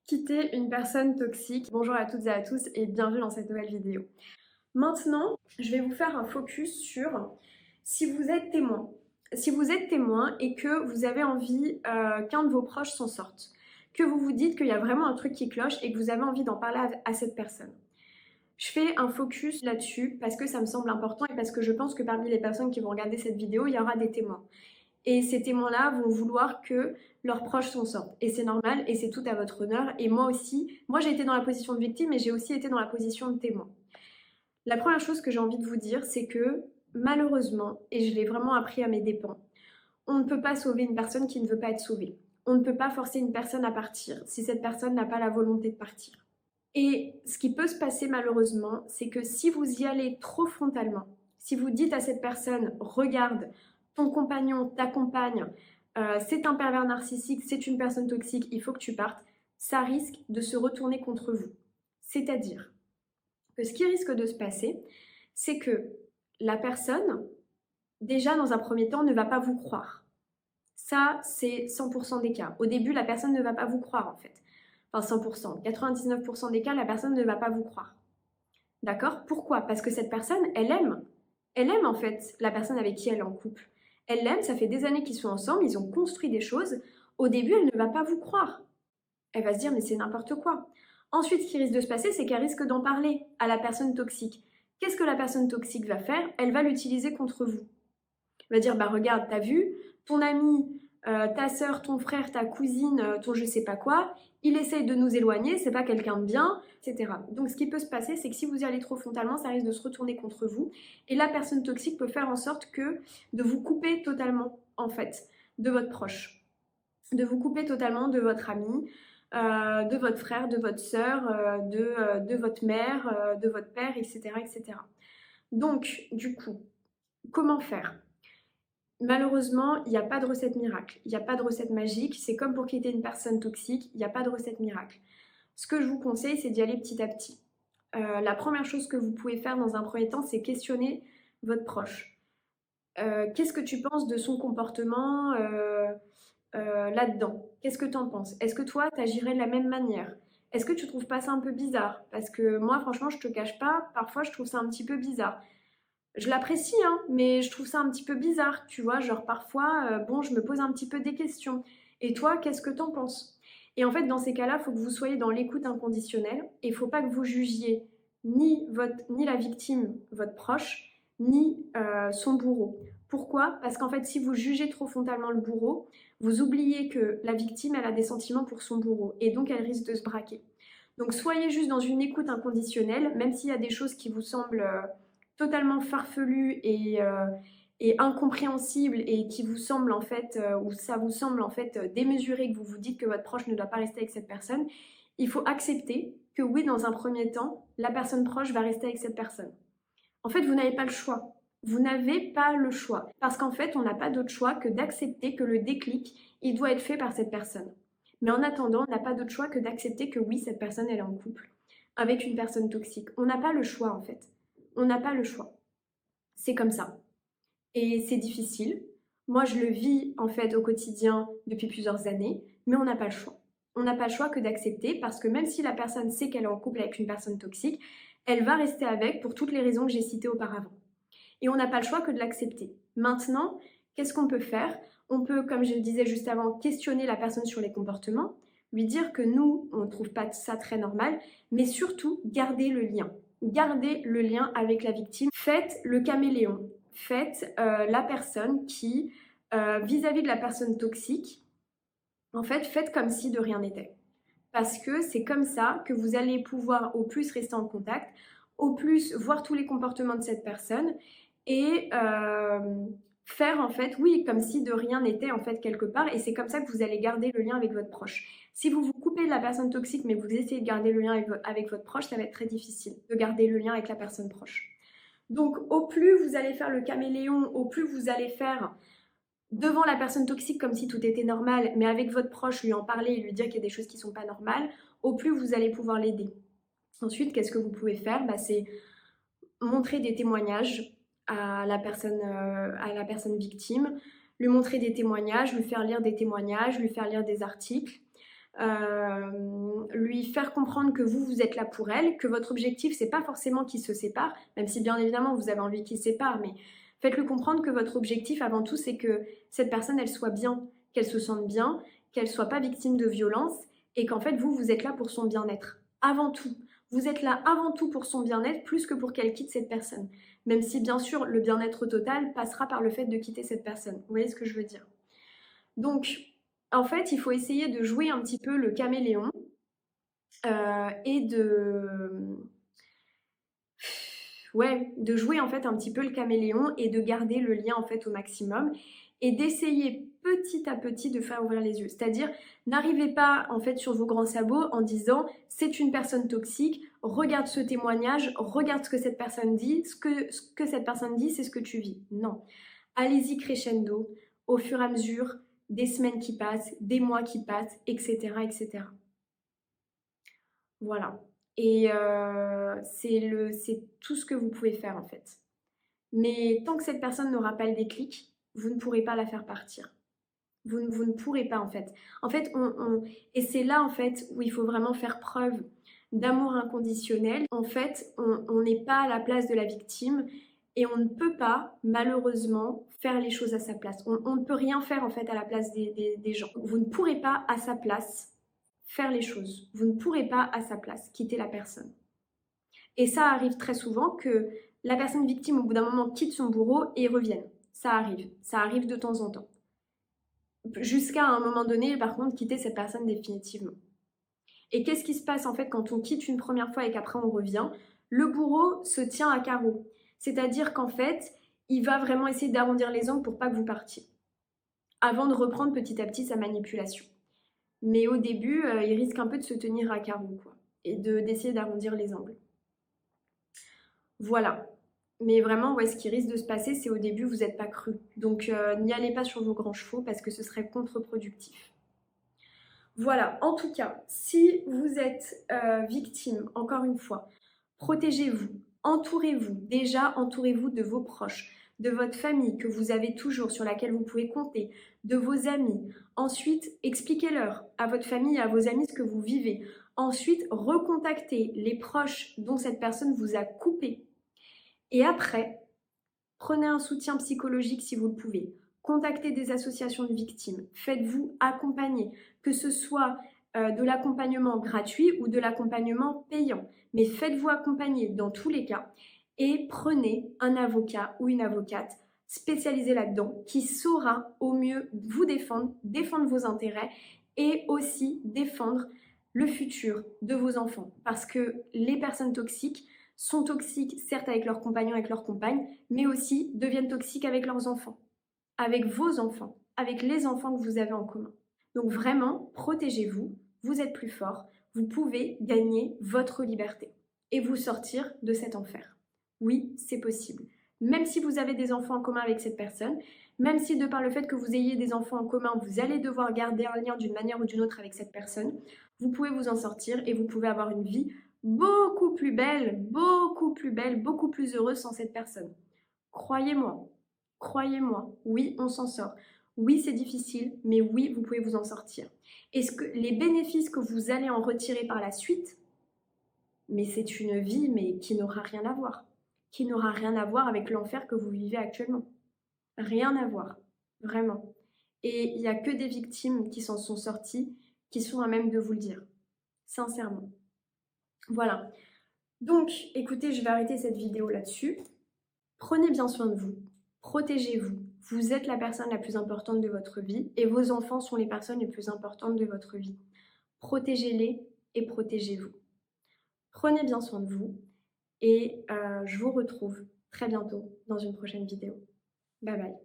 Quitter une personne toxique. Bonjour à toutes et à tous et bienvenue dans cette nouvelle vidéo. Maintenant, je vais vous faire un focus sur si vous êtes témoin. Si vous êtes témoin et que vous avez envie qu'un de vos proches s'en sorte, que vous vous dites qu'il y a vraiment un truc qui cloche et que vous avez envie d'en parler à cette personne. Je fais un focus là-dessus parce que ça me semble important et parce que je pense que parmi les personnes qui vont regarder cette vidéo, il y aura des témoins. Et ces témoins-là vont vouloir que leurs proches s'en sortent. Et c'est normal et c'est tout à votre honneur. Et moi aussi, moi j'ai été dans la position de victime et j'ai aussi été dans la position de témoin. La première chose que j'ai envie de vous dire, c'est que malheureusement, et je l'ai vraiment appris à mes dépens, on ne peut pas sauver une personne qui ne veut pas être sauvée. On ne peut pas forcer une personne à partir si cette personne n'a pas la volonté de partir. Et ce qui peut se passer malheureusement, c'est que si vous y allez trop frontalement, si vous dites à cette personne, regarde, ton compagnon, ta compagne, c'est un pervers narcissique, c'est une personne toxique, il faut que tu partes, ça risque de se retourner contre vous. C'est-à-dire que ce qui risque de se passer, c'est que la personne, déjà dans un premier temps, ne va pas vous croire. Ça, c'est 100% des cas. Au début, la personne ne va pas vous croire en fait. Enfin 100%, 99% des cas, la personne ne va pas vous croire. D'accord? Pourquoi? Parce que cette personne, elle aime. Elle aime en fait la personne avec qui elle est en couple. Elle l'aime, ça fait des années qu'ils sont ensemble, ils ont construit des choses. Au début, elle ne va pas vous croire. Elle va se dire, mais c'est n'importe quoi. Ensuite, ce qui risque de se passer, c'est qu'elle risque d'en parler à la personne toxique. Qu'est-ce que la personne toxique va faire? Elle va l'utiliser contre vous. Elle va dire, bah regarde, t'as vu, ton ami, ta sœur, ton frère, ta cousine, ton je sais pas quoi, il essaye de nous éloigner, c'est pas quelqu'un de bien, etc. Donc ce qui peut se passer, c'est que si vous y allez trop frontalement, ça risque de se retourner contre vous. Et la personne toxique peut faire en sorte que de vous couper totalement, en fait, de votre proche. De vous couper totalement de votre ami, de votre frère, de votre sœur, de votre mère, de votre père, etc., etc. Donc, du coup, comment faire? Malheureusement, il n'y a pas de recette miracle, il n'y a pas de recette magique, c'est comme pour quitter une personne toxique, il n'y a pas de recette miracle. Ce que je vous conseille, c'est d'y aller petit à petit. La première chose que vous pouvez faire dans un premier temps, c'est questionner votre proche. Qu'est-ce que tu penses de son comportement là-dedans? Qu'est-ce que tu en penses? Est-ce que toi, tu agirais de la même manière? Est-ce que tu trouves pas ça un peu bizarre? Parce que moi, franchement, je te cache pas, parfois, je trouve ça un petit peu bizarre. Je l'apprécie, hein, mais je trouve ça un petit peu bizarre, tu vois, genre parfois, bon, je me pose un petit peu des questions. Et toi, qu'est-ce que t'en penses? Et en fait, dans ces cas-là, il faut que vous soyez dans l'écoute inconditionnelle et il ne faut pas que vous jugiez ni la victime, votre proche, ni son bourreau. Pourquoi? Parce qu'en fait, si vous jugez trop frontalement le bourreau, vous oubliez que la victime, elle a des sentiments pour son bourreau et donc elle risque de se braquer. Donc soyez juste dans une écoute inconditionnelle, même s'il y a des choses qui vous semblent totalement farfelu et incompréhensible et qui vous semble en fait, ou ça vous semble en fait démesuré, que vous vous dites que votre proche ne doit pas rester avec cette personne, il faut accepter que oui, dans un premier temps, la personne proche va rester avec cette personne. En fait, vous n'avez pas le choix. Vous n'avez pas le choix. Parce qu'en fait, on n'a pas d'autre choix que d'accepter que le déclic, il doit être fait par cette personne. Mais en attendant, on n'a pas d'autre choix que d'accepter que oui, cette personne, elle est en couple avec une personne toxique. On n'a pas le choix, en fait. On n'a pas le choix. C'est comme ça. Et c'est difficile. Moi, je le vis en fait au quotidien depuis plusieurs années, mais on n'a pas le choix. On n'a pas le choix que d'accepter parce que même si la personne sait qu'elle est en couple avec une personne toxique, elle va rester avec pour toutes les raisons que j'ai citées auparavant. Et on n'a pas le choix que de l'accepter. Maintenant, qu'est-ce qu'on peut faire? On peut, comme je le disais juste avant, questionner la personne sur les comportements, lui dire que nous, on ne trouve pas ça très normal, mais surtout garder le lien. Gardez le lien avec la victime. Faites le caméléon. Faites la personne qui, vis-à-vis de la personne toxique, en fait, faites comme si de rien n'était. Parce que c'est comme ça que vous allez pouvoir au plus rester en contact, au plus voir tous les comportements de cette personne et faire en fait, oui, comme si de rien n'était en fait quelque part. Et c'est comme ça que vous allez garder le lien avec votre proche. Si vous vous coupez de la personne toxique, mais vous essayez de garder le lien avec votre proche, ça va être très difficile de garder le lien avec la personne proche. Donc, au plus vous allez faire le caméléon, au plus vous allez faire devant la personne toxique comme si tout était normal, mais avec votre proche, lui en parler et lui dire qu'il y a des choses qui ne sont pas normales, au plus vous allez pouvoir l'aider. Ensuite, qu'est-ce que vous pouvez faire? C'est montrer des témoignages à la personne victime, lui montrer des témoignages, lui faire lire des témoignages, lui faire lire des articles. lui faire comprendre que vous êtes là pour elle, que votre objectif, c'est pas forcément qu'il se sépare, même si bien évidemment vous avez envie qu'il se sépare, mais faites-le comprendre que votre objectif avant tout, c'est que cette personne, elle soit bien, qu'elle se sente bien, qu'elle soit pas victime de violence, et qu'en fait, vous êtes là pour son bien-être. Avant tout. Vous êtes là avant tout pour son bien-être, plus que pour qu'elle quitte cette personne. Même si, bien sûr, le bien-être total passera par le fait de quitter cette personne. Vous voyez ce que je veux dire? Donc, en fait, il faut essayer de jouer un petit peu le caméléon et de jouer en fait un petit peu le caméléon et de garder le lien en fait au maximum et d'essayer petit à petit de faire ouvrir les yeux. C'est-à-dire, n'arrivez pas en fait sur vos grands sabots en disant c'est une personne toxique, regarde ce témoignage, regarde ce que cette personne dit, ce que cette personne dit, c'est ce que tu vis. Non. Allez-y crescendo, au fur et à mesure des semaines qui passent, des mois qui passent, etc. etc. Voilà. Et c'est tout ce que vous pouvez faire en fait. Mais tant que cette personne n'aura pas le déclic, vous ne pourrez pas la faire partir. Vous ne pourrez pas en fait. En fait, et c'est là en fait où il faut vraiment faire preuve d'amour inconditionnel. En fait, on n'est pas à la place de la victime et on ne peut pas, malheureusement, faire les choses à sa place. On ne peut rien faire en fait à la place des gens. Vous ne pourrez pas à sa place faire les choses. Vous ne pourrez pas à sa place quitter la personne. Et ça arrive très souvent que la personne victime, au bout d'un moment, quitte son bourreau et revienne. Ça arrive de temps en temps. Jusqu'à un moment donné, par contre, quitter cette personne définitivement. Et qu'est-ce qui se passe en fait quand on quitte une première fois et qu'après on revient? Le bourreau se tient à carreau. C'est-à-dire qu'en fait, il va vraiment essayer d'arrondir les angles pour pas que vous partiez. Avant de reprendre petit à petit sa manipulation. Mais au début, il risque un peu de se tenir à carreau, quoi. Et d'essayer d'arrondir les angles. Voilà. Mais vraiment, ce qui risque de se passer, c'est au début, vous n'êtes pas cru. Donc, n'y allez pas sur vos grands chevaux parce que ce serait contre-productif. Voilà, en tout cas, si vous êtes victime, encore une fois, protégez-vous, entourez-vous. Déjà, entourez-vous de vos proches, de votre famille que vous avez toujours, sur laquelle vous pouvez compter, de vos amis. Ensuite, expliquez-leur à votre famille et à vos amis ce que vous vivez. Ensuite, recontactez les proches dont cette personne vous a coupé. Et après, prenez un soutien psychologique si vous le pouvez. Contactez des associations de victimes. Faites-vous accompagner, que ce soit de l'accompagnement gratuit ou de l'accompagnement payant. Mais faites-vous accompagner dans tous les cas et prenez un avocat ou une avocate spécialisée là-dedans qui saura au mieux vous défendre vos intérêts et aussi défendre le futur de vos enfants. Parce que les personnes toxiques sont toxiques, certes avec leurs compagnons, avec leurs compagnes, mais aussi deviennent toxiques avec leurs enfants, avec vos enfants, avec les enfants que vous avez en commun. Donc vraiment, protégez-vous, vous êtes plus fort, vous pouvez gagner votre liberté et vous sortir de cet enfer. Oui, c'est possible. Même si vous avez des enfants en commun avec cette personne, même si de par le fait que vous ayez des enfants en commun, vous allez devoir garder un lien d'une manière ou d'une autre avec cette personne, vous pouvez vous en sortir et vous pouvez avoir une vie beaucoup plus belle, beaucoup plus heureuse sans cette personne. Croyez-moi, oui, on s'en sort. Oui, c'est difficile, mais oui, vous pouvez vous en sortir. Est-ce que les bénéfices que vous allez en retirer par la suite, mais c'est une vie mais qui n'aura rien à voir. Qui n'aura rien à voir avec l'enfer que vous vivez actuellement. Rien à voir, vraiment. Et il n'y a que des victimes qui s'en sont sorties, qui sont à même de vous le dire. Sincèrement. Voilà. Donc, écoutez, je vais arrêter cette vidéo là-dessus. Prenez bien soin de vous. Protégez-vous. Vous êtes la personne la plus importante de votre vie et vos enfants sont les personnes les plus importantes de votre vie. Protégez-les et protégez-vous. Prenez bien soin de vous et je vous retrouve très bientôt dans une prochaine vidéo. Bye bye.